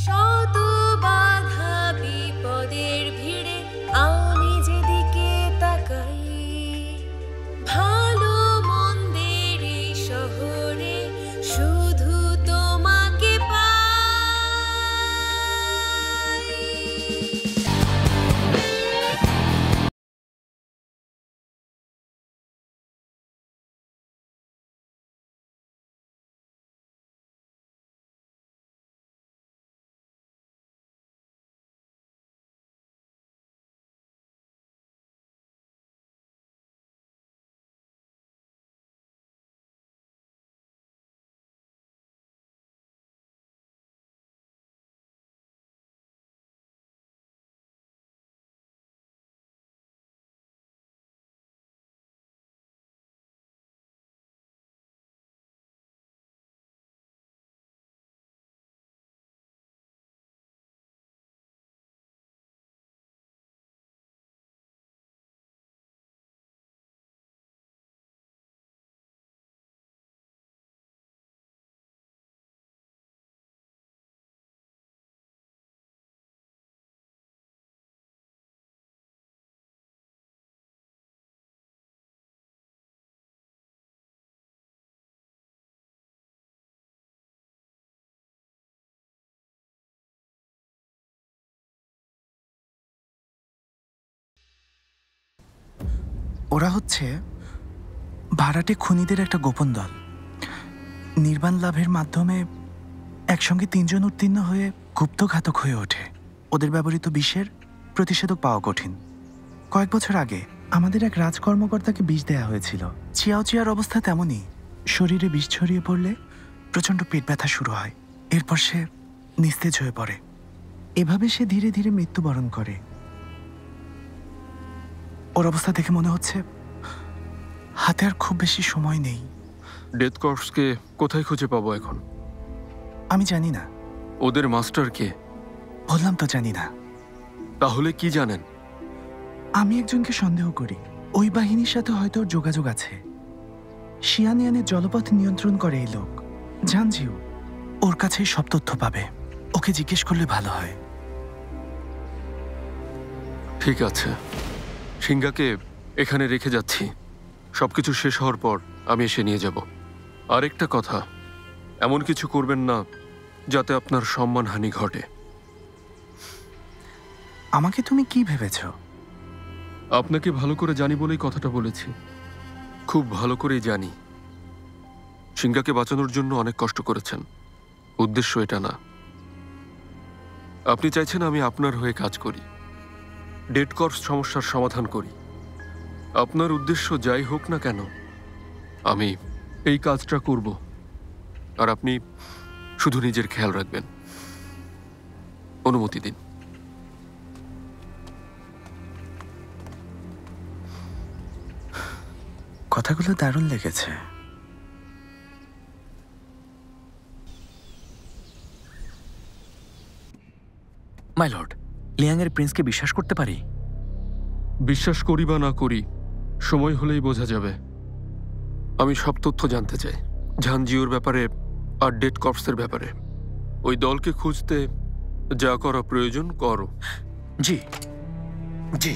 শত বাধা বিপদের ভিড়ে আমি যেদিকে তাকাই, ভালো মন্দের এই শহরে শুধু তোমাকে পাই। ওরা হচ্ছে ভাড়াটে খুনিদের একটা গোপন দল। নির্বাণ লাভের মাধ্যমে একসঙ্গে ৩ জন উত্তীর্ণ হয়ে গুপ্তঘাতক হয়ে ওঠে। ওদের ব্যবহৃত বিষের প্রতিষেধক পাওয়া কঠিন। কয়েক বছর আগে আমাদের এক রাজকর্মকর্তাকে বিষ দেয়া হয়েছিল। চিয়াও চিয়ার অবস্থা তেমনই। শরীরে বিষ ছড়িয়ে পড়লে প্রচণ্ড পেট ব্যথা শুরু হয়। এরপর সে নিস্তেজ হয়ে পড়ে। এভাবে সে ধীরে ধীরে মৃত্যুবরণ করে। ওর অবস্থা দেখে মনে হচ্ছে হাতে আর খুব বেশি সময় নেই। ডেথ কর্পসকে কোথায় খুঁজে পাবো এখন? আমি জানি না। ওদের মাস্টার কে? বললাম তো জানি না। তাহলে কি জানেন? আমি একজনকে সন্দেহ করি। ওই বাহিনীর সাথে হয়তো ওর যোগাযোগ আছে। শিয়ানিয়ানের জলপথ নিয়ন্ত্রণ করে এই লোক জানজিও। ওর কাছেই সব তথ্য পাবে। ওকে জিজ্ঞেস করলে ভালো হয়। ঠিক আছে, সিংহাকে এখানে রেখে যাচ্ছি। সবকিছু শেষ হওয়ার পর আমি এসে নিয়ে যাব। আরেকটা কথা, এমন কিছু করবেন না যাতে আপনার সম্মানহানি ঘটে। আমাকে তুমি কি ভেবেছ? আপনাকে ভালো করে জানি বলেই কথাটা বলেছি। খুব ভালো করেই জানি সিংহাকে বাঁচানোর জন্য অনেক কষ্ট করেছেন। উদ্দেশ্য এটা না। আপনি চাইছেন আমি আপনার হয়ে কাজ করি, ডেড কর্পস সমস্যার সমাধান করি। আপনার উদ্দেশ্য যাই হোক না কেন, আমি এই কাজটা করব। আর আপনি শুধু নিজের খেয়াল রাখবেন। অনুমতি দিন। কথাগুলো দারুণ লেগেছে। মাই লর্ড, লিয়াংয়ের প্রিন্সকে বিশ্বাস করতে পারি? বিশ্বাস করি বা না করি, সময় হলেই বোঝা যাবে। আমি সব তথ্য জানতে চাই, ঝানজিওর ব্যাপারে আর ডেড কর্পসের ব্যাপারে। ওই দলকে খুঁজতে যা করা প্রয়োজন করো। জি জি।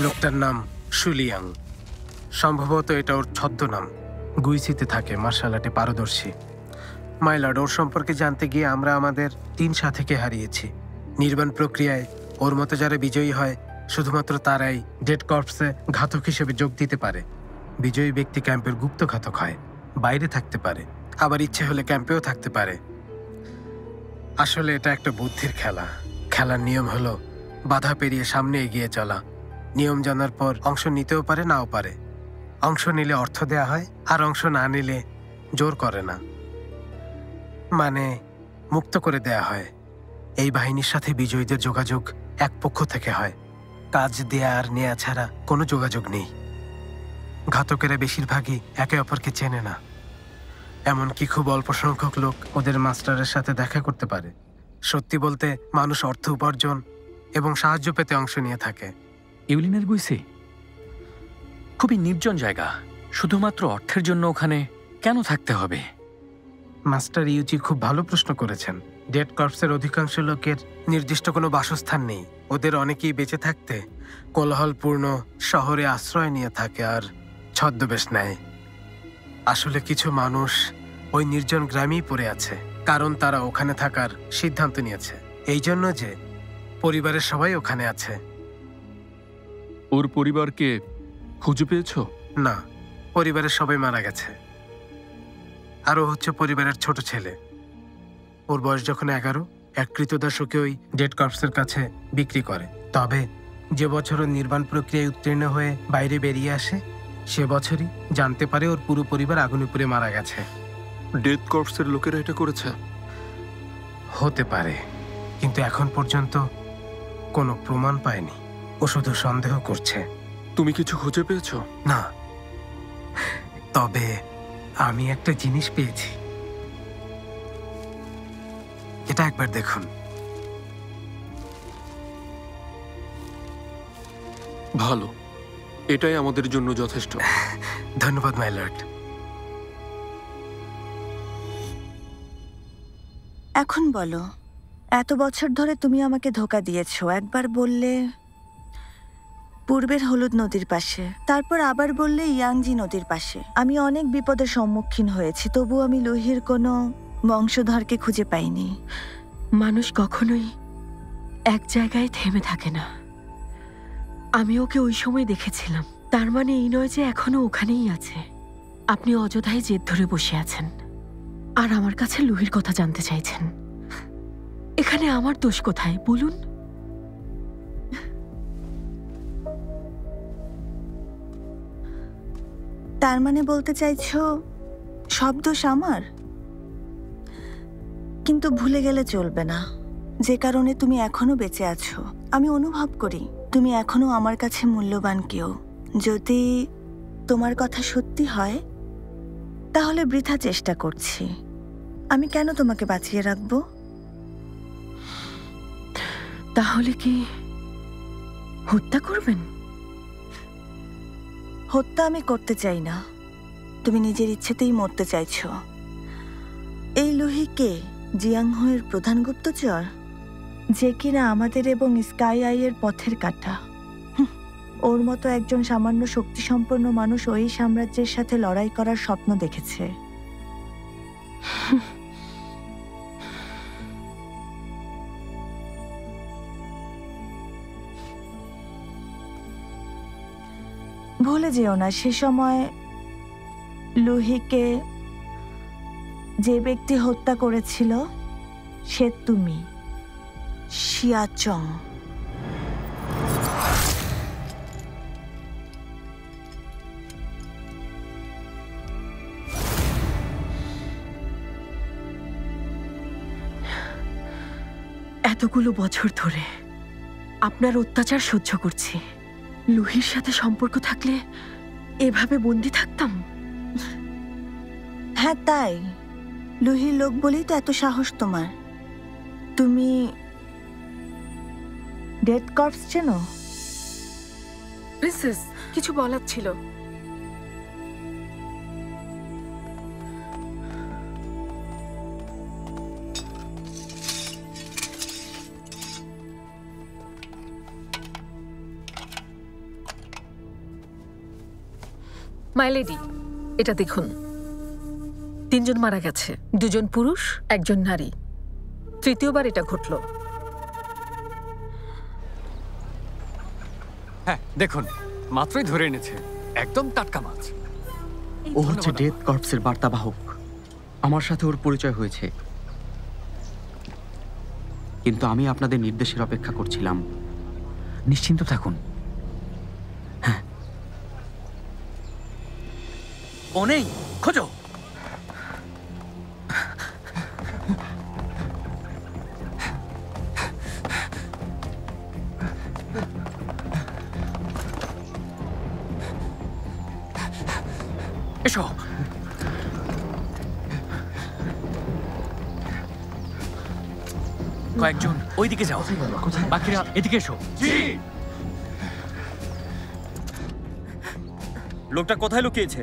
লোকটার নাম শুলিয়াং। সম্ভবত এটা ওর ছদ্মনাম। গুইসিতে থাকে, মার্শাল আর্টে পারদর্শী। মাইলর্ড, ওর সম্পর্কে জানতে গিয়ে আমরা আমাদের ৩ সাথীকে হারিয়েছি। নির্বাণ প্রক্রিয়ায় ওর মতো যারা বিজয়ী হয় শুধুমাত্র তারাই ডেড কর্পসে ঘাতক হিসেবে যোগ দিতে পারে। বিজয়ী ব্যক্তি ক্যাম্পের গুপ্ত ঘাতক হয়, বাইরে থাকতে পারে, আবার ইচ্ছে হলে ক্যাম্পেও থাকতে পারে। আসলে এটা একটা বুদ্ধির খেলা। খেলার নিয়ম হলো বাধা পেরিয়ে সামনে এগিয়ে চলা। নিয়ম জানার পর অংশ নিতেও পারে, নাও পারে। অংশ নিলে অর্থ দেয়া হয়, আর অংশ না নিলে জোর করে না, মানে মুক্ত করে দেয়া হয়। এই বাহিনীর সাথে বিজয়ীদের যোগাযোগ এক পক্ষ থেকে হয়। কাজ দেয়া আর নেয়া ছাড়া কোনো যোগাযোগ নেই। ঘাতকেরা বেশিরভাগই একে অপরকে চেনে না। এমনকি খুব অল্প সংখ্যক লোক ওদের মাস্টারের সাথে দেখা করতে পারে। সত্যি বলতে মানুষ অর্থ উপার্জন এবং সাহায্য পেতে অংশ নিয়ে থাকে। ইউলিনের গুইসে খুবই নির্জন জায়গা, শুধুমাত্র অর্থের জন্য ওখানে কেন থাকতে হবে? মাস্টার ইউজি খুব ভালো প্রশ্ন করেছেন। ডেড কর্পসের অধিকাংশ লোকের নির্দিষ্ট কোনো বাসস্থান নেই। ওদের অনেকেই বেঁচে থাকতে কোলাহলপূর্ণ শহরে আশ্রয় নিয়ে থাকে আর ছদ্মবেশ নেয়। আসলে কিছু মানুষ ওই নির্জন গ্রামেই পড়ে আছে, কারণ তারা ওখানে থাকার সিদ্ধান্ত নিয়েছে। এই জন্য যে পরিবারের সবাই ওখানে আছে। ওর পরিবারকে খুঁজে পেয়েছো? না, পরিবারের সবাই মারা গেছে। আর ও হচ্ছে পরিবারের ছোট ছেলে। ওর বয়স যখন 11, এক ক্রীতদাস ওকে ওই ডেড কর্পসের কাছে বিক্রি করে। তবে যে বছর ও নির্বাণ প্রক্রিয়ায় উত্তীর্ণ হয়ে বাইরে বেরিয়ে আসে, সে বছরই জানতে পারে ওর পুরো পরিবার আগুনে পুড়ে মারা গেছে। ডেথ কর্পসের লোকেরা এটা করেছে? হতে পারে, কিন্তু এখন পর্যন্ত কোনো প্রমাণ পায়নি। ও শুধু সন্দেহ করছে। তুমি কিছু খুঁজে পেয়েছো? না, তবে আমি একটা জিনিস পেয়েছি। এটা একবার দেখুন। ভালো, এটাই আমাদের জন্য যথেষ্ট। ধন্যবাদ মাই লর্ড। এখন বলো, এত বছর ধরে তুমি আমাকে ধোঁকা দিয়েছো। একবার বললে পূর্বের হলুদ নদীর পাশে, তারপর আবার বললে ইয়াংজি নদীর পাশে। আমি অনেক বিপদের সম্মুখীন হয়েছি, তবু আমি লুহির কোনো বংশধরকে খুঁজে পাইনি। মানুষ কখনোই এক জায়গায় থেমে থাকে না। আমি ওকে ওই সময় দেখেছিলাম, তার মানে এই নয় যে এখনো ওখানেই আছে। আপনি অযথাই জেদ ধরে বসে আছেন আর আমার কাছে লুহির কথা জানতে চাইছেন। এখানে আমার দোষ কোথায় বলুন? তার মানে বলতে চাইছো সব দোষ আমার? কিন্তু ভুলে গেলে চলবে না যে কারণে তুমি এখনো বেঁচে আছো। আমি অনুভব করি তুমি এখনো আমার কাছে মূল্যবান কেউ। যদি তোমার কথা সত্যি হয় তাহলে বৃথা চেষ্টা করছি। আমি কেন তোমাকে বাঁচিয়ে রাখবো? তাহলে কি হত্যা করবেন? হত্যা আমি করতে চাই না, তুমি নিজের ইচ্ছেতেই মরতে চাইছো। এই লুহি কে? জিয়াংহুয়ের প্রধান গুপ্তচর, যে কিনা আমাদের এবং স্কাই আইয়ের পথের কাঁটা। ওর মতো একজন সামান্য শক্তিসম্পন্ন মানুষ ওই সাম্রাজ্যের সাথে লড়াই করার স্বপ্ন দেখেছে। ভুলে যেও না, সে সময় লুহিকে যে ব্যক্তি হত্যা করেছিল সে তুমি, শিয়াচং। এতগুলো বছর ধরে আপনার অত্যাচার সহ্য করছি। লুহির সাথে সম্পর্ক থাকলে এভাবে বন্দি থাকতাম? হ্যাঁ তাই, লুহির লোক বলেই তো এত সাহস তোমার। তুমি ডেড কর্পস চেনো? প্রিন্সেস, কিছু বলার ছিল। মাই লেডি, এটা দেখুন। 3 জন মারা গেছে, 2 জন পুরুষ, 1 জন নারী। তৃতীয়বার এটা ঘটল। হ্যাঁ দেখুন, মাত্রই ধরে এনেছে, একদম টাটকা মাছ। ও হচ্ছে ডেথ কর্পসের বার্তাবাহক। আমার সাথে ওর পরিচয় হয়েছে, কিন্তু আমি আপনাদের নির্দেশের অপেক্ষা করছিলাম। নিশ্চিন্ত থাকুন। হ্যাঁ, ও নেই, খোঁজো। এসো। কয়েকজন ওইদিকে যাও, বাকিরা এদিকে এসো। লোকটা কোথায় লুকিয়েছে?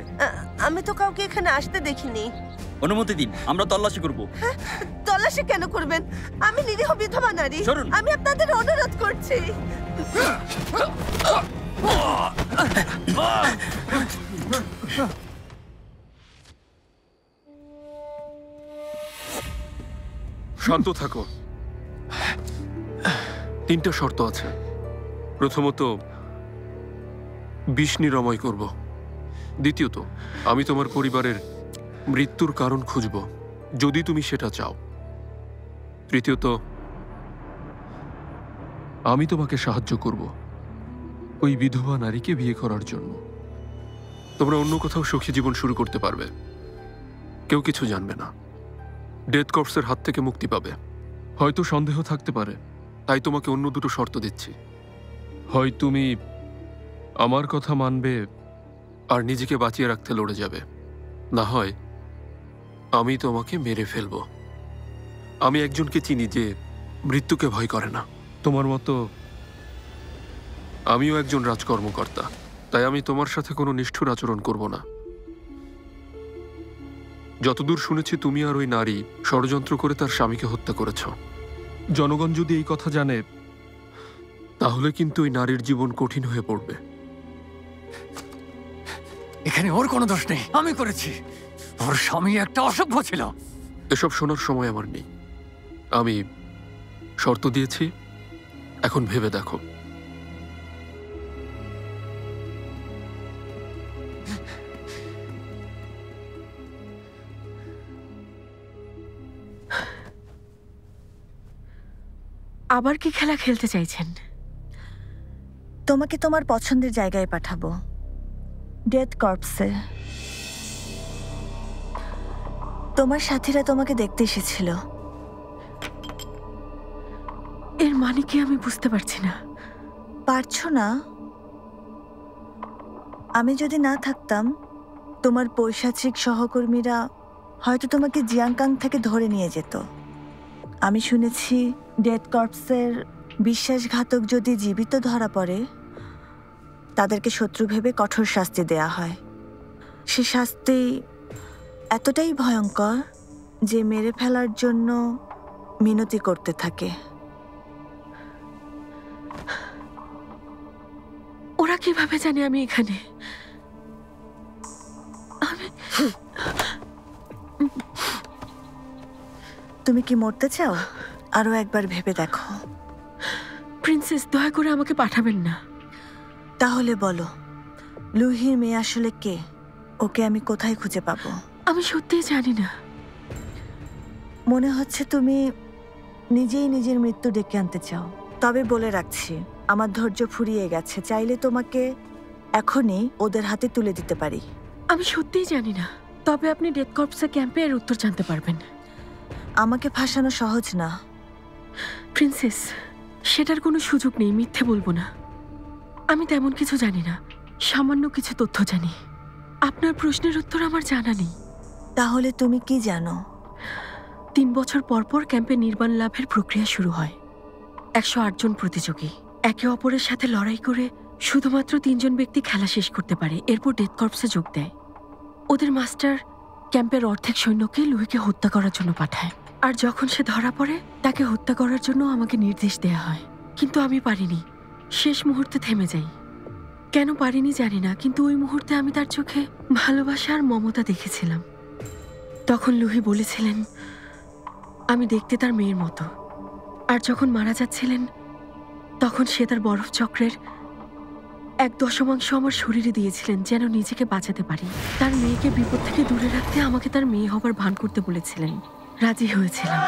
আমি তো কাউকে এখানে আসতে দেখিনি। অনুমতি দিন, আমরা তল্লাশি করব। তল্লাশি কেন করবেন? আমি নিরীহ বিধবা নারী। সরুন। আমি আপনাদের অনুরোধ করছি। শান্ত থাকো। 3টা শর্ত আছে। প্রথমত, বিষ নিরাময় করব। দ্বিতীয়ত, আমি তোমার পরিবারের মৃত্যুর কারণ খুঁজব, যদি তুমি সেটা চাও। তৃতীয়ত, আমি তোমাকে সাহায্য করব ওই বিধবা নারীকে বিয়ে করার জন্য। তোমরা অন্য কোথাও সুখী জীবন শুরু করতে পারবে, কেউ কিছু জানবে না। ডেথ কর্পসের হাত থেকে মুক্তি পাবে। হয়তো সন্দেহ থাকতে পারে, তাই তোমাকে অন্য 2টো শর্ত দিচ্ছি। হয় তুমি আমার কথা মানবে আর নিজেকে বাঁচিয়ে রাখতে লড়ে যাবে, না হয় আমি তোমাকে মেরে ফেলব। আমি একজনকে চিনি যে মৃত্যুকে ভয় করে না। তোমার মতো আমিও একজন রাজকর্মকর্তা, তাই আমি তোমার সাথে কোনো নিষ্ঠুর আচরণ করব না। যতদূর শুনেছি, তুমি আর ওই নারী ষড়যন্ত্র করে তার স্বামীকে হত্যা করেছ। জনগণ যদি এই কথা জানে, তাহলে কিন্তু ওই নারীর জীবন কঠিন হয়ে পড়বে। এখানে ওর কোনো দোষ নেই, আমি করেছি। ওর স্বামী একটা অসভ্য ছিল। এসব শোনার সময় আমার নেই। আমি শর্ত দিয়েছি, এখন ভেবে দেখো। আবার কি খেলা খেলতে চাইছেন? তোমাকে তোমার পছন্দের জায়গায় পাঠাবো, ডেথ কর্পসে। তোমার সাথীরা তোমাকে দেখতে এসেছিল। এর মানে কি আমি বুঝতে পারছি না। পারছো না? আমি যদি না থাকতাম, তোমার পৈশাচিক সহকর্মীরা হয়তো তোমাকে জিয়াংকাং থেকে ধরে নিয়ে যেত। আমি শুনেছি ডেথ কর্পসের বিশ্বাসঘাতক যদি জীবিত ধরা পড়ে, তাদেরকে শত্রু ভেবে কঠোর শাস্তি দেয়া হয়। সে শাস্তি এতটাই ভয়ঙ্কর যে মেরে ফেলার জন্য মিনতি করতে থাকে। ওরা কিভাবে জানে আমি এখানে? তুমি কি মরতে চাও? আরো একবার ভেবে দেখো। প্রিন্সেস, দয়া করে আমাকে পাঠাবেন না। তাহলে বলো, লুহির মেয়ে আসলে কে? ওকে আমি কোথায় খুঁজে পাবো? আমি সত্যিই জানি না। মনে হচ্ছে তুমি নিজেই নিজের মৃত্যু ডেকে আনতে চাও। তবে বলে রাখছি, আমার ধৈর্য ফুরিয়ে গেছে। চাইলে তোমাকে এখনই ওদের হাতে তুলে দিতে পারি। আমি সত্যিই জানি না। তবে আপনি ডেথ কর্পসের ক্যাম্পে এর উত্তর জানতে পারবেন। আমাকে ফাঁসানো সহজ না। প্রিন্সেস, সেটার কোনো সুযোগ নেই। মিথ্যে বলবো না। আমি তেমন কিছু জানি না, সামান্য কিছু তথ্য জানি। আপনার প্রশ্নের উত্তর আমার জানা নেই। তাহলে তুমি কি জানো? 3 বছর পর পর ক্যাম্পে নির্বাণ লাভের প্রক্রিয়া শুরু হয়। 108 জন প্রতিযোগী একে অপরের সাথে লড়াই করে শুধুমাত্র 3 জন ব্যক্তি খেলা শেষ করতে পারে। এরপর ডেথ কর্পসে যোগ দেয়। ওদের মাস্টার ক্যাম্পের অর্ধেক সৈন্যকে লুহিকে হত্যা করার জন্য পাঠায়। আর যখন সে ধরা পড়ে, তাকে হত্যা করার জন্য আমাকে নির্দেশ দেয়া হয়। কিন্তু আমি পারিনি। শেষ মুহূর্তে থেমে যাই। কেন পারিনি জানি না, কিন্তু ওই মুহূর্তে আমি তার চোখে ভালোবাসা আর মমতা দেখেছিলাম। তখন লুহি বলেছিলেন আমি দেখতে তার মেয়ের মতো। আর যখন মারা যাচ্ছিলেন, তখন সে তার বরফ চক্রের 1/10 আমার শরীরে দিয়েছিলেন, যেন নিজেকে বাঁচাতে পারি। তার মেয়েকে বিপদ থেকে দূরে রাখতে আমাকে তার মেয়ে হবার ভান করতে বলেছিলেন। রাজি হয়েছিলাম।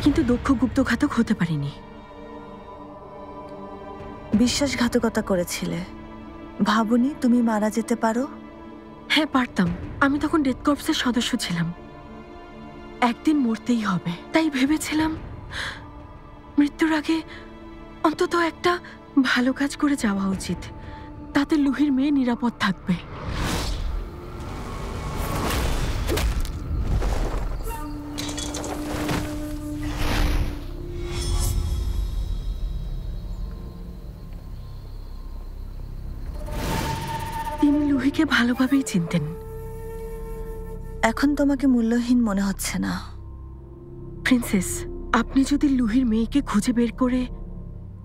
কিন্তু দক্ষ গুপ্তঘাতক হতে পারিনি। বিশ্বাসঘাতকতা করেছিলে। ভাবনি তুমি মারা যেতে পারো? হ্যাঁ, পারতাম। আমি তখন ডেথ কর্পসের সদস্য ছিলাম। একদিন মরতেই হবে, তাই ভেবেছিলাম মৃত্যুর আগে অন্তত একটা ভালো কাজ করে যাওয়া উচিত। তাতে লুহির মেয়ে নিরাপদ থাকবে। লুহিকে ভালোভাবেই চিনতেন। এখন তোমাকে মূল্যহীন মনে হচ্ছে না। প্রিন্সেস, আপনি যদি লুহির মেয়েকে খুঁজে বের করে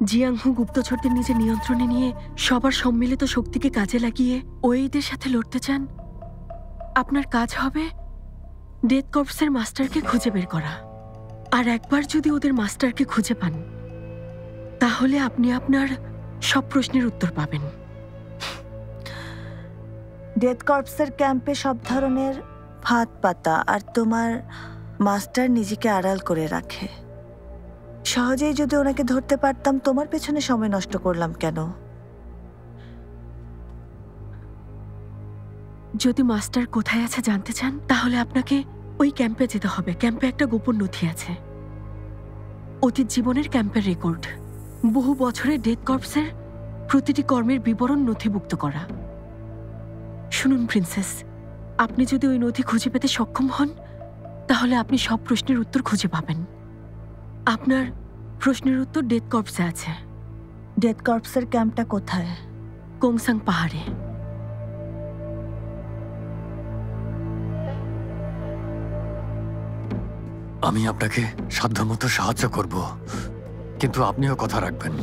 জিয়াংহু গুপ্তচরদের নিজের নিয়ন্ত্রণে নিয়ে সবার সম্মিলিত শক্তিকে কাজে লাগিয়ে ওয়েইদের সাথে লড়তে চান, আপনার কাজ হবে ডেথ কর্পসের মাস্টারকে খুঁজে বের করা। আর একবার যদি ওদের মাস্টারকে খুঁজে পান, তাহলে আপনি আপনার সব প্রশ্নের উত্তর পাবেন। ডেথ কর্পসের ক্যাম্পে সব ধরনের ফাঁদ পাতা, আর তোমার মাস্টার নিজেকে আড়াল করে রাখে। সহজেই যদি ওনাকে ধরতে পারতাম, তোমার পেছনে সময় নষ্ট করলাম কেন? যদি মাস্টার কোথায় আছে জানতে চান, তাহলে আপনাকে ওই ক্যাম্পে যেতে হবে। ক্যাম্পে একটা গোপন নথি আছে, অতীত জীবনের ক্যাম্পের রেকর্ড, বহু বছরের ডেথ কর্পসের প্রতিটি কর্মের বিবরণ নথিভুক্ত করা। শুনুন প্রিন্সেস, আপনি যদি ওই নথি খুঁজে পেতে সক্ষম হন, তাহলে আপনি সব প্রশ্নের উত্তর খুঁজে পাবেন। আপনার প্রশ্নের উত্তর ডেথ কর্পসে আছে। ডেথ কর্পসের ক্যাম্পটা কোথায়? কোংসাং পাহাড়ে। আমি আপনাকে সাধ্যমতো সাহায্য করব, কিন্তু আপনিও কথা রাখবেন।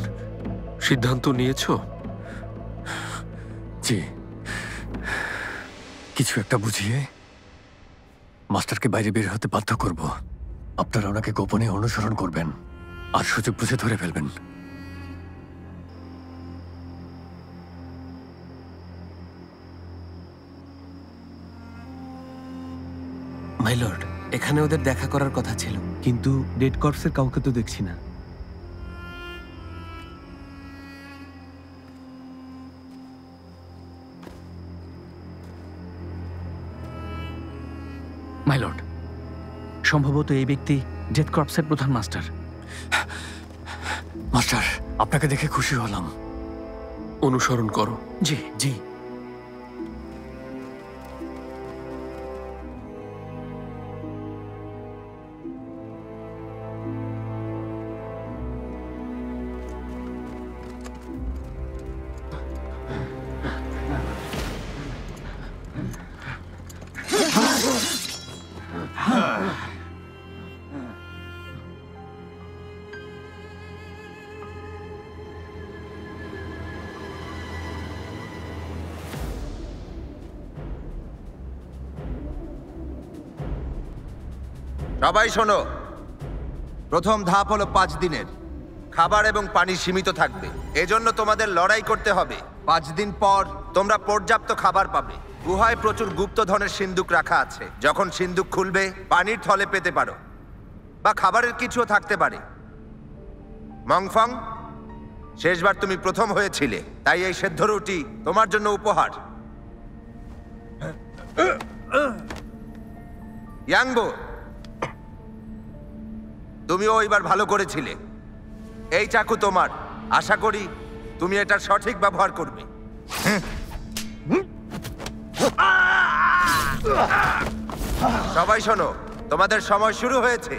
সিদ্ধান্ত নিয়েছো? জি, কিছু একটা বুঝিয়ে মাস্টারকে বাইরে বের হতে বাধ্য করব। আপনারা ওনাকে গোপনে অনুসরণ করবেন আর সুযোগ বুঝে ধরে ফেলবেন। মাই লর্ড, এখানে ওদের দেখা করার কথা ছিল, কিন্তু ডেড কর্পসের কাউকে তো দেখছি না। মাই লর্ড, সম্ভবত এই ব্যক্তি ডেথ কর্পসের প্রধান মাস্টার। মাস্টার, আপনাকে দেখে খুশি হলাম। অনুসরণ করো। জি জি। সবাই শোনো, প্রথম ধাপ হলো 5 দিনের। খাবার এবং পানি সীমিত থাকবে, এজন্য তোমাদের লড়াই করতে হবে। 5 দিন পর তোমরা পর্যাপ্ত খাবার পাবে। গুহায় প্রচুর গুপ্তধনের সিন্দুক রাখা আছে। যখন সিন্দুক খুলবে, পানির থলে পেতে পারো, বা খাবারের কিছুও থাকতে পারে। মংফং, শেষবার তুমি প্রথম হয়েছিলে, তাই এই সেদ্ধ রুটি তোমার জন্য উপহার। ইয়াংবো, তুমিও এবার ভালো করেছিলে। এই চাকু তোমার, আশা করি তুমি এটার সঠিক ব্যবহার করবে। সবাই শোনো, তোমাদের সময় শুরু হয়েছে।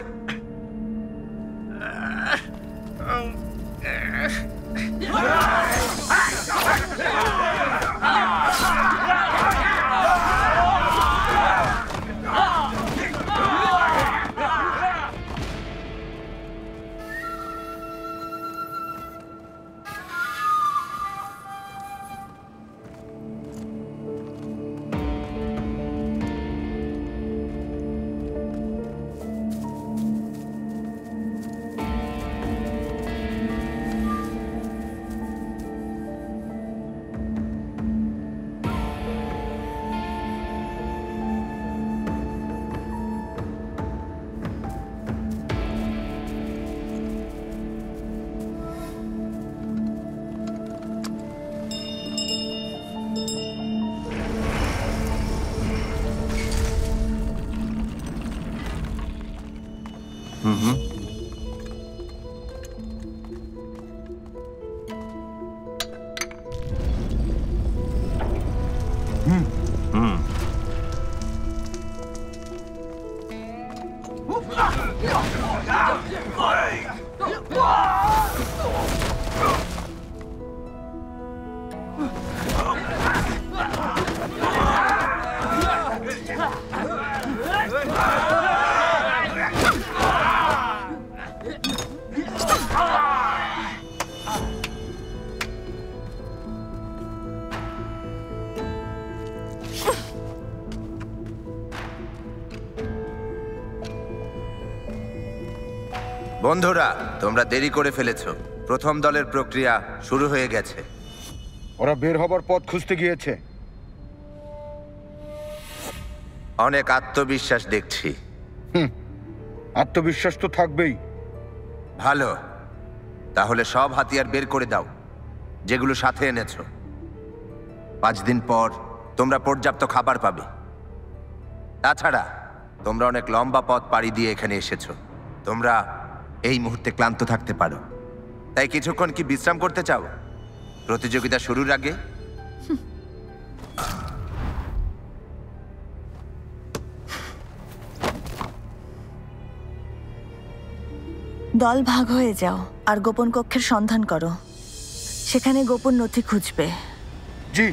বন্ধুরা, তোমরা দেরি করে ফেলেছো। প্রথম দলের প্রক্রিয়া শুরু হয়ে গেছে। ওরা বের হবার পথ খুঁজতে গিয়েছে। অনেক আত্মবিশ্বাস দেখছি। আত্মবিশ্বাস তো থাকবেই। ভালো, তাহলে সব হাতিয়ার বের করে দাও যেগুলো সাথে এনেছো। 5 দিন পর তোমরা পর্যাপ্ত খাবার পাবে। তাছাড়া তোমরা অনেক লম্বা পথ পাড়ি দিয়ে এখানে এসেছো। তোমরা এই মুহূর্তে ক্লান্ত থাকতে পারো, তাই কিছুক্ষণ কি বিশ্রাম করতে চাও প্রতিযোগিতা শুরুর আগে? দল ভাগ হয়ে যাও আর গোপন কক্ষের সন্ধান করো। সেখানে গোপন নথি খুঁজবে। জি।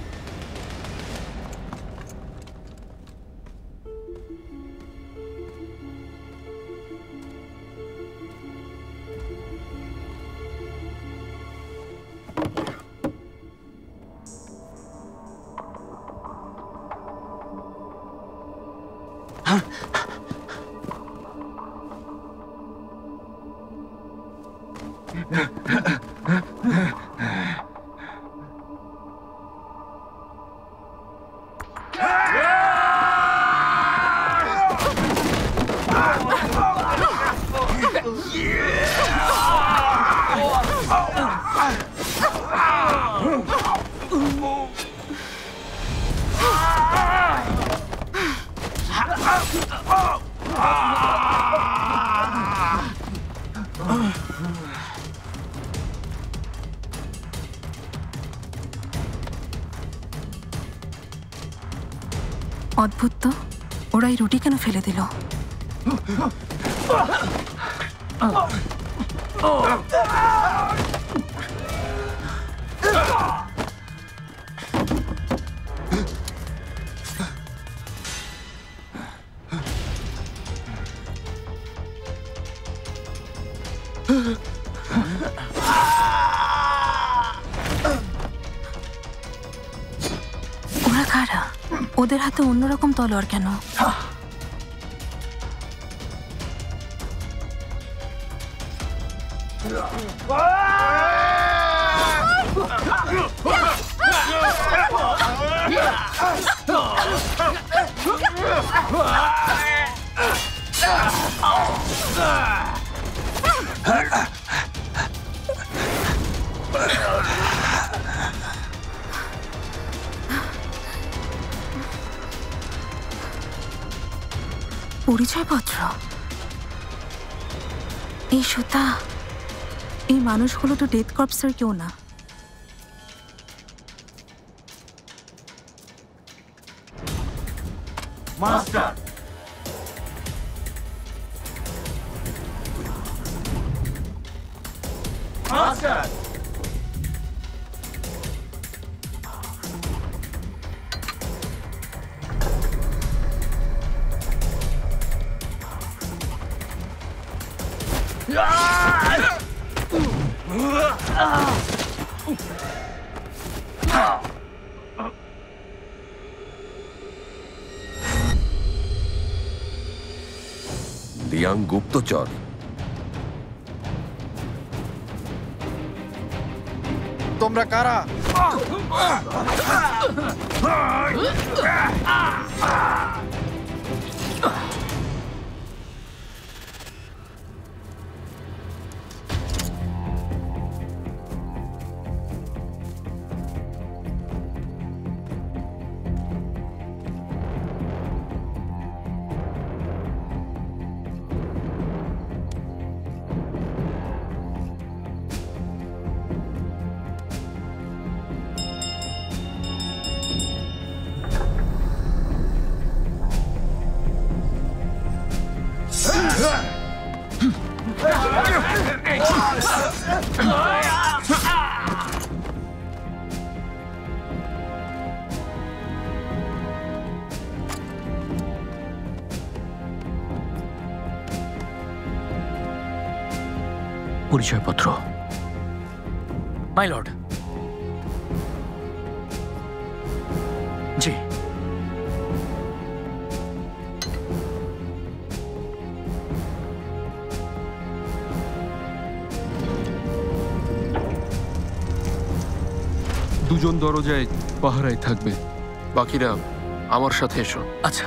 অদ্ভুত তো, ওরা এই রুটি কেন ফেলে দিল? ওরা কারা? ওদের হাতে অন্যরকম তলোয়ার কেন? পরিচয়পত্র? এই সুতা, এই মানুষগুলো তো ডেথ কর্পসের কেউ না। মাস্টার, মাস্টার, লিয়াং গুপ্তচর। তোমরা কারা? পরিচয়পত্র। My lord. জি। দুজন দরজায় পাহারায় থাকবে, বাকিরা আমার সাথে এসো। আচ্ছা।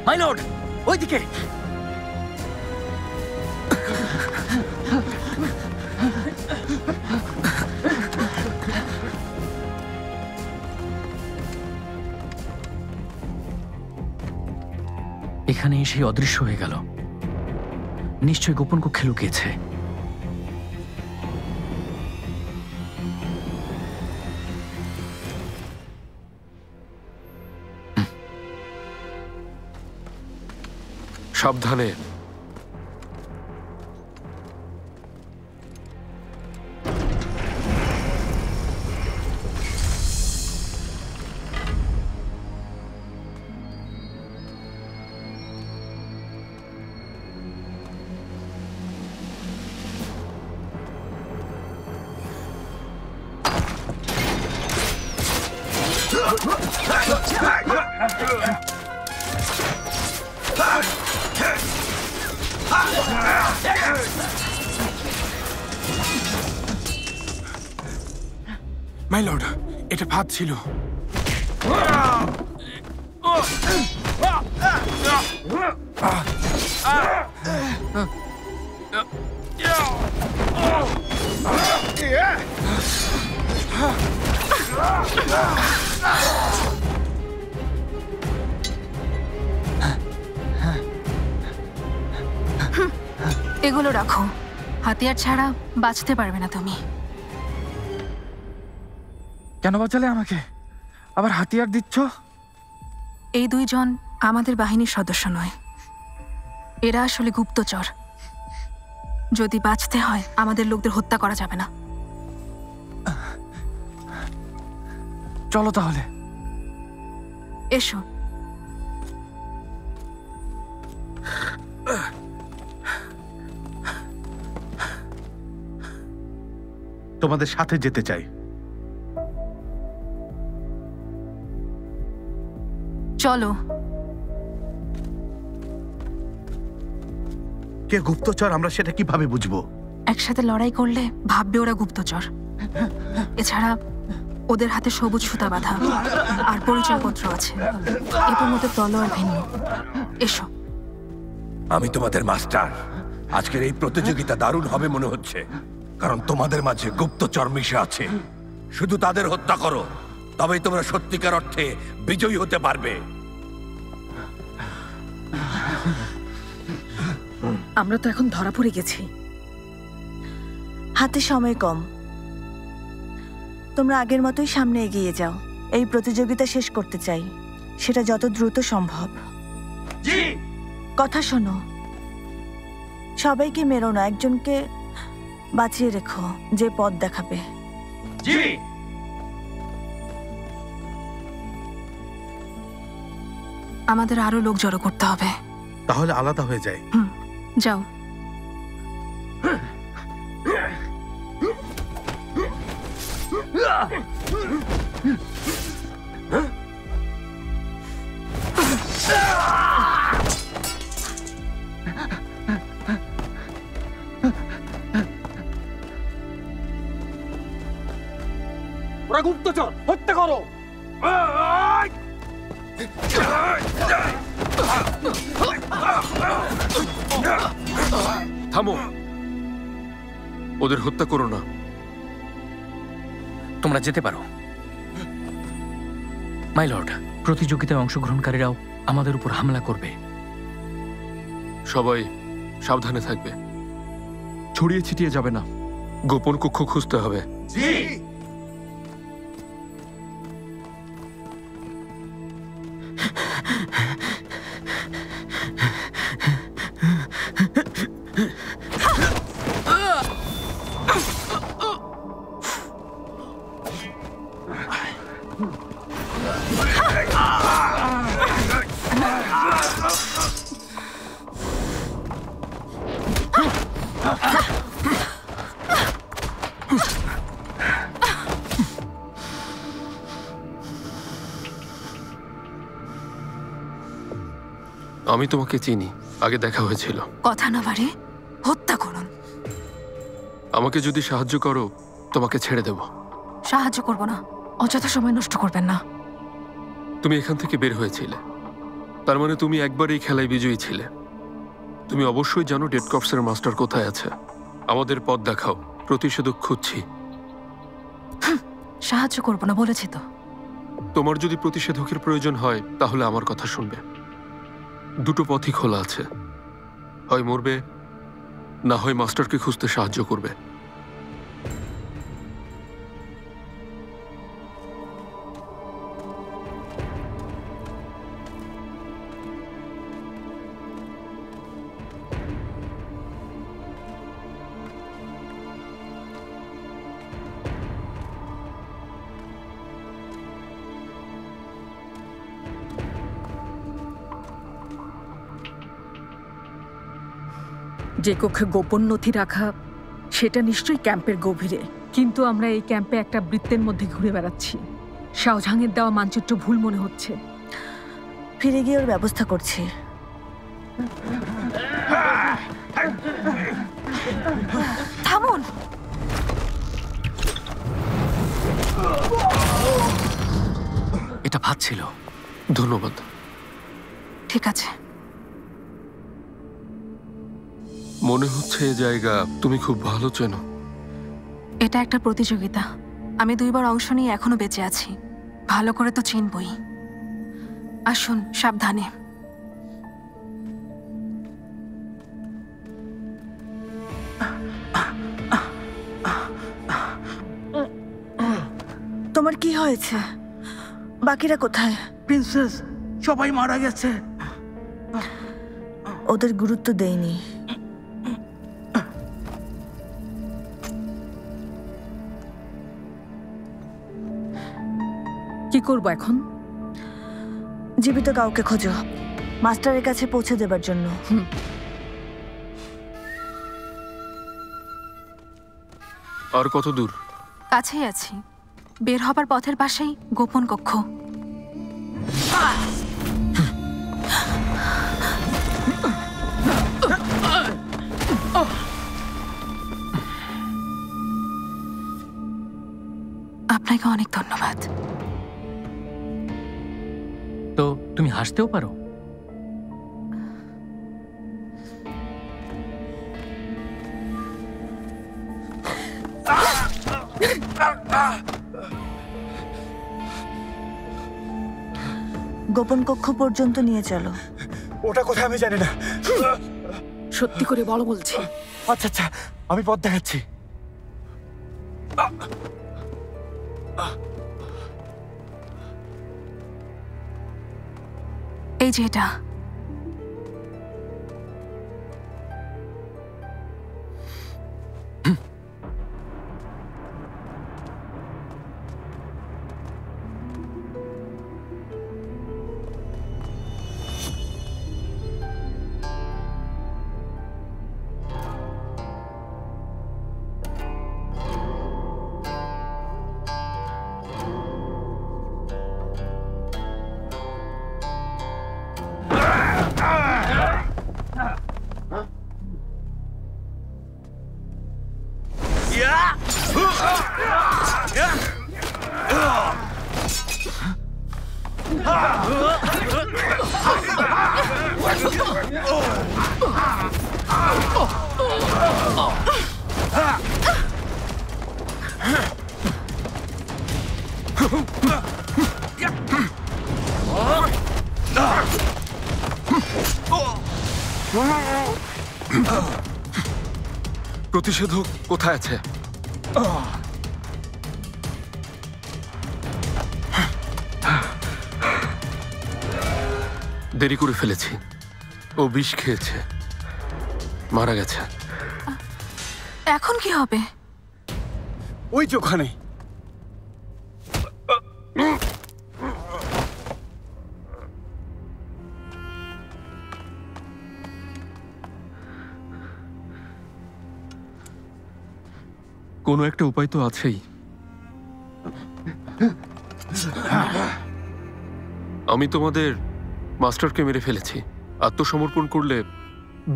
মাই লর্ড, ওইদিকে। এখানে এসে অদৃশ্য হয়ে গেল। নিশ্চয় গোপন কক্ষে লুকিয়েছে। সাবধানে। মাই লর্ড, এটা ফাঁদ ছিল। এগুলো রাখো, হাতিয়ার ছাড়া বাঁচতে পারবে না তুমি। কেন বাঁচালে আমাকে? আবার হাতিয়ার দিচ্ছ? এই দুইজন আমাদের বাহিনীর সদস্য নয়, এরা আসলে গুপ্তচর। যদি বাঁচতে হয় আমাদের লোকদের হত্যা করা যাবে না। চলো তাহলে। এসো। তোমাদের সাথে যেতে চাই। চলো। কে গুপ্তচর আমরা সেটা কিভাবে বুঝবো? একসাথে লড়াই করলে ভাববে ওরা গুপ্তচর। এছাড়া ওদের হাতে সবুজ সুতা বাঁধা আর পরিচয়পত্র আছে, এদের মধ্যে তলোয়ার ভিন্ন। এসো। আমি তোমাদের মাস্টার। আজকের এই প্রতিযোগিতা দারুণ হবে মনে হচ্ছে, কারণ তোমাদের মাঝে গুপ্তচর মিশে আছে। শুধু তাদের হত্যা করো, তবেই তোমরা সত্যিকার অর্থে বিজয়ী হতে পারবে। আমরা তো এখন ধরা পড়ে গেছি। হাতে সময় কম, তোমরা আগের মতোই সামনে এগিয়ে যাও। এই প্রতিযোগিতা শেষ করতে চাই, সেটা যত দ্রুত সম্ভব। জি। কথা শোনো, সবাইকে মেরো না, একজনকে বাঁচিয়ে রেখো যে পথ দেখাবে। জি। আমাদের আরো লোক জড়ো করতে হবে। তাহলে আলাদা হয়ে যায়। যাও। ওরা গুপ্তচর, হত্যা করো। থামো, ওদের হত্যা করো না। তোমরা যেতে পারো। মাই লর্ড, প্রতিযোগিতায় অংশগ্রহণকারীরাও আমাদের উপর হামলা করবে। সবাই সাবধানে থাকবে। ছড়িয়ে ছিটিয়ে যাবে না। গোপন কক্ষ খুঁজতে হবে। জি। আমি তোমাকে চিনি, আগে দেখা হয়েছিল। কথা না বাড়ে হত্যা করুন। আমাকে যদি সাহায্য করো তোমাকে ছেড়ে দেব। সাহায্য করব না, অযথা সময় নষ্ট করবেন না। তুমি এখান থেকে বের হয়েছিলে, তার মানে তুমি একবার এই খেলায় বিজয়ী ছিলে। তুমি অবশ্যই জানো ডেড কর্পসের মাস্টার কোথায় আছে। আমাদের পথ দেখাও, প্রতিষেধক খুঁজছি। সাহায্য করব না বলেছি তো। তোমার যদি প্রতিষেধকের প্রয়োজন হয় তাহলে আমার কথা শুনবে। দুটো পথই খোলা আছে, হয় মরবে না হয় মাস্টারকে খুঁজতে সাহায্য করবে। যে কক্ষে গোপন নথি রাখা সেটা নিশ্চয়ই ক্যাম্পের গভীরে, কিন্তু আমরা এই ক্যাম্পে একটা বৃত্তের মধ্যে ঘুরে বেড়াচ্ছি। শাওঝাংয়ের দেওয়া মানচিত্র ভুল মনে হচ্ছে। ফিরে গিয়ে ওর ব্যবস্থা করছি। থামুন। এটা ভাত ছিল। ধন্যবাদ। ঠিক আছে। মনে হচ্ছে এই জায়গা তুমি খুব ভালো চেনো। এটা একটা প্রতিযোগিতা, আমি 2 বার অংশ নিয়ে এখনো বেঁচে আছি। ভালো করে তো চিনবই। আসুন, সাবধানে। তোমার কি হয়েছে? বাকিরা কোথায়? প্রিন্সেস, সবাই মারা গেছে। ওদের গুরুত্ব দেইনি। কি করবো এখন? জীবিত কাউকে খোঁজো, মাস্টারের কাছে পৌঁছে দেবার জন্য। আর কত দূর? কাছেই আছি, বের হবার পথের পাশেই গোপন কক্ষ। আপনাকে অনেক ধন্যবাদ। তো তুমি হাসতেও পারো। গোপন কক্ষ পর্যন্ত নিয়ে চলো। ওটা কোথায় আমি জানি না। সত্যি করে বলো বলছি। আচ্ছা আচ্ছা, আমি পথ দেখাচ্ছি। এই যে এটা। প্রতিষেধক কোথায় আছে? দেরি করে ফেলেছি। ও বিষ খেয়েছে, মারা গেছে। এখন কি হবে? ওই যে ওখানে। কোনো একটা উপায় তো আছেই। আমি তোমাদের মাস্টারকে মেরে ফেলেছি। আত্মসমর্পণ করলে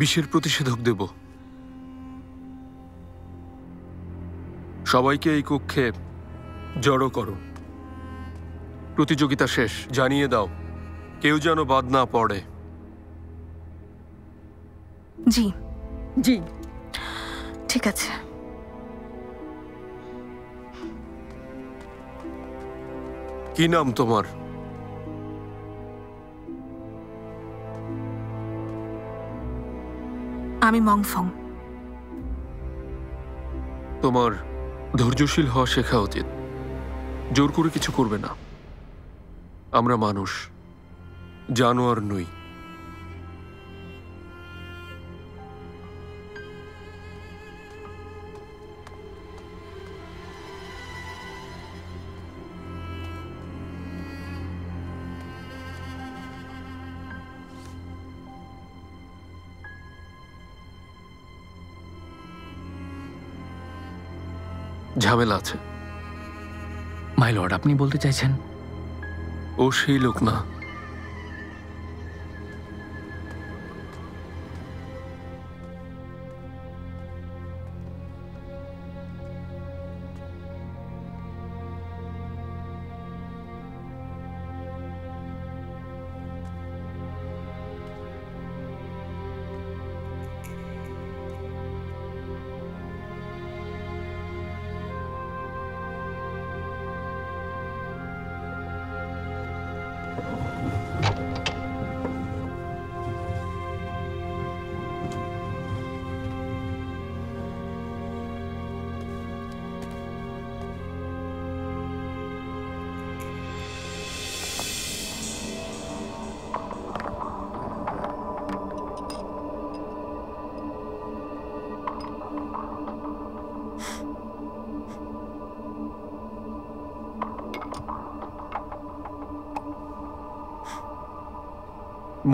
বিষের প্রতিষেধক দেব। সবাইকে এই কক্ষে জড়ো করো। প্রতিযোগিতা শেষ, জানিয়ে দাও, কেউ যেন বাদ না পড়ে। জি জি, ঠিক আছে। কি নাম তোমার? আমি মংফং। তোমার ধৈর্যশীল হওয়া শেখা উচিত। জোর করে কিছু করবে না। আমরা মানুষ, জানোয়ার নই। ঝামেলা আছে। মাই লর্ড, আপনি বলতে চাইছেন ও সেই লোক না।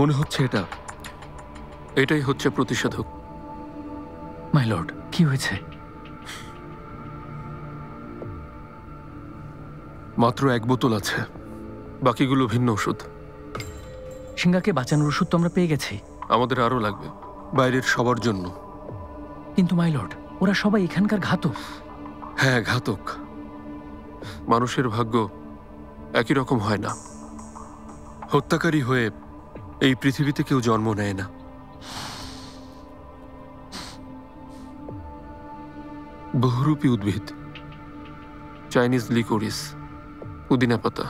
মনে হচ্ছে এটাই হচ্ছে প্রতিষেধক। মাই লর্ড, কি হয়েছে? মাত্র 1 বোতল আছে, বাকিগুলো ভিন্ন ওষুধ। সিংহাকে বাঁচানোর ওষুধ তো আমরা পেয়ে গেছি। আমাদের আরো লাগবে, বাইরের সবার জন্য। কিন্তু মাই লর্ড, ওরা সবাই এখানকার ঘাতক। হ্যাঁ, ঘাতক। মানুষের ভাগ্য একই রকম হয় না। হত্যাকারী হয়ে এই পৃথিবীতে কেউ জন্ম নেয় না। বহুরূপী উদ্ভিদ, চাইনিজ লিকোরিস, পুদিনা পাতা।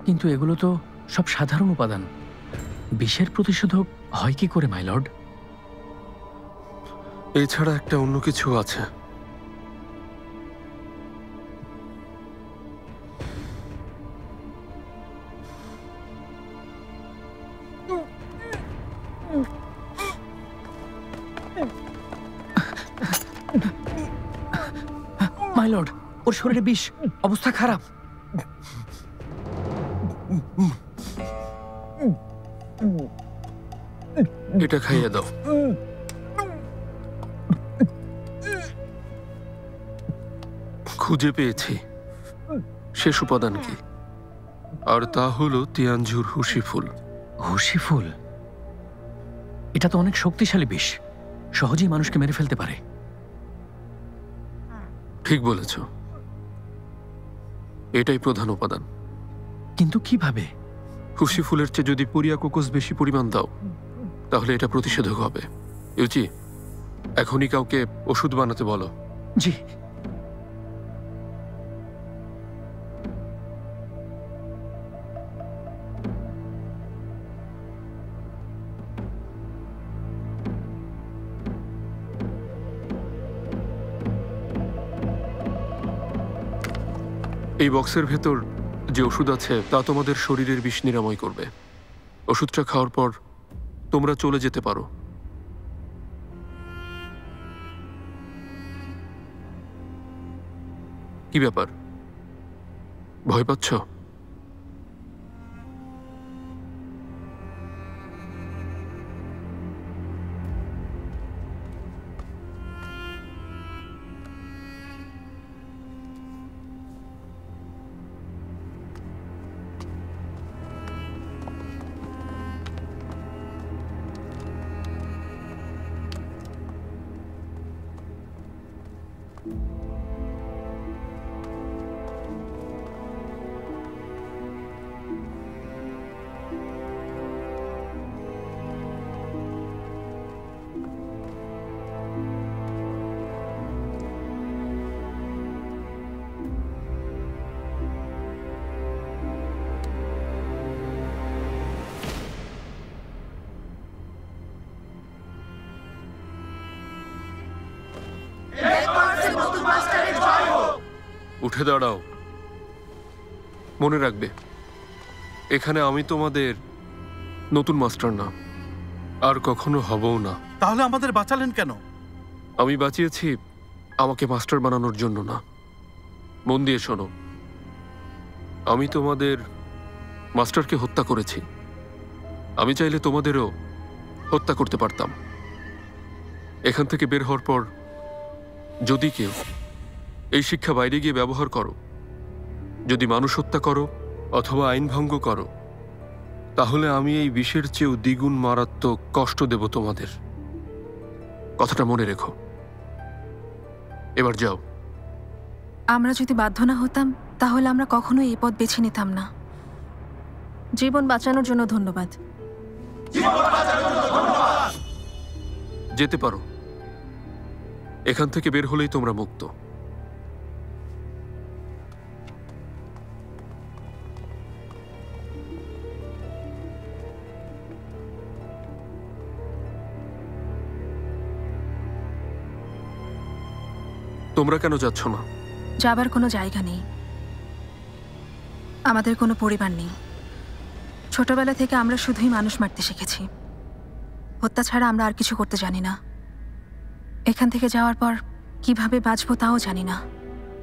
কিন্তু এগুলো তো সব সাধারণ উপাদান। বিষের প্রতিষেধক হয় কি করে মাই লর্ড? এছাড়া একটা অন্য কিছু আছে। মাই লর্ড, ওর শরীরে বিষ, অবস্থা খারাপ। এটা খাইয়ে দাও। খুঁজে পেয়েছি শেষ উপাদান কি, আর তা হলো তিয়ানঝুর হুশি ফুল। হুশি ফুল? এটা তো অনেক শক্তিশালী বিষ, সহজেই মানুষকে মেরে ফেলতে পারে। ঠিক বলেছ, এটাই প্রধান উপাদান। কিন্তু কিভাবে? হুশি ফুলের চেয়ে যদি পুরিয়া কোকোস বেশি পরিমাণ দাও, তাহলে এটা প্রতিষেধক হবে। ইউচি, এখনই কাউকে ওষুধ বানাতে বলো। জি। এই বক্সের ভেতর যে ওষুধ আছে তা তোমাদের শরীরের বিষ নিরাময় করবে। ওষুধটা খাওয়ার পর তোমরা চলে যেতে পারো। কি ব্যাপার, ভয় পাচ্ছ? উঠে দাঁড়াও। মনে রাখবে, এখানে আমি তোমাদের নতুন মাস্টার না, আর কখনো হবও না। তাহলে আমাদের বাঁচালেন কেন? আমি বাঁচিয়েছি আমাকে মাস্টার বানানোর জন্য না। মন দিয়ে শোনো, আমি তোমাদের মাস্টারকে হত্যা করেছি। আমি চাইলে তোমাদেরও হত্যা করতে পারতাম। এখান থেকে বের হওয়ার পর যদি কেউ এই শিক্ষা বাইরে গিয়ে ব্যবহার করো, যদি মানুষ হত্যা করো অথবা আইন ভঙ্গ করো, তাহলে আমি এই বিষের চেয়েও দ্বিগুণ মারাত্মক কষ্ট দেব তোমাদের। কথাটা মনে রেখো। এবার যাও। আমরা যদি বাধ্য না হতাম তাহলে আমরা কখনো এই পথ বেছে নিতাম না। জীবন বাঁচানোর জন্য ধন্যবাদ। যেতে পারো। এখান থেকে বের হলেই তোমরা মুক্ত। তোমরা কেন যাচ্ছ না? যাবার কোনো জায়গা নেই, আমাদের কোনো পরিবার নেই। ছোটবেলা থেকে আমরা শুধুই মানুষ মারতে শিখেছি। হত্যা ছাড়া আমরা আর কিছু করতে জানি না। এখান থেকে যাওয়ার পর কিভাবে বাঁচবো তাও জানি না।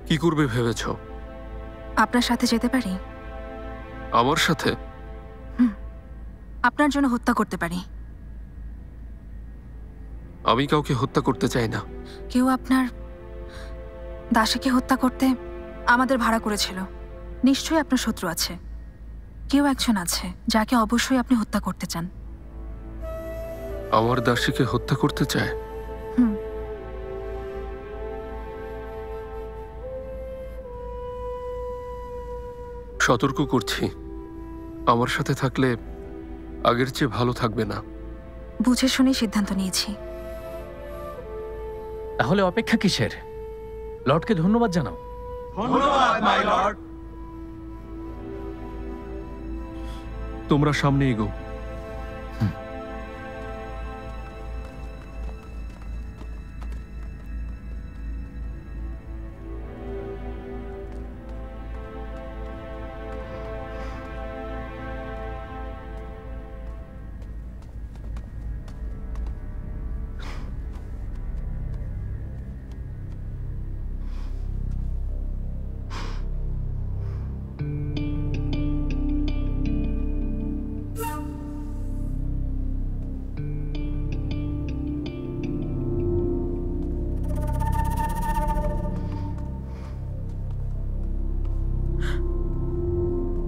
কি করবে ভেবেছ? আপনার সাথে যেতে পারি? আমার সাথে? আপনার জন্য হত্যা করতে পারি। আমি কাউকে হত্যা করতে চাই না। কেউ আপনার দাসীকে হত্যা করতে আমাদের ভাড়া করেছিল। নিশ্চয়ই আপনার শত্রু আছে। কেউ একজন আছে যাকে অবশ্যই আপনি হত্যা করতে চান। আমার দাসীকে হত্যা করতে চায়? সতর্ক করছি, আমার সাথে থাকলে আগের চেয়ে ভালো থাকবে না। বুঝে শুনে সিদ্ধান্ত নিয়েছি। তাহলে অপেক্ষা কিসের? লর্ডকে ধন্যবাদ জানাও। ধন্যবাদ মাই লর্ড। তোমরা সামনে এগো।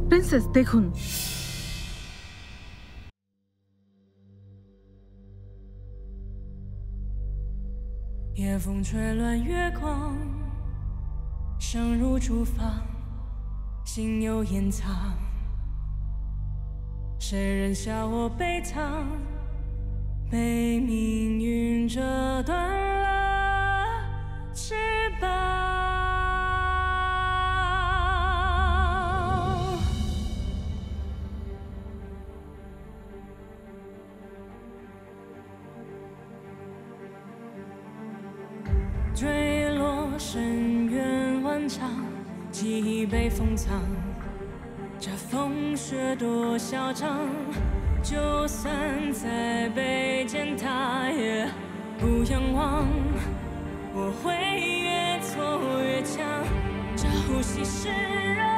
প্রিন্সেস, দেখুন। 夜风吹乱月光，声如厨房，心有掩藏。谁人笑我悲怆，被命运折断了翅膀。坠落深渊万丈，记忆被封藏。这风雪多嚣张，就算再被践踏，也不仰望。我会越挫越强，这呼吸是热。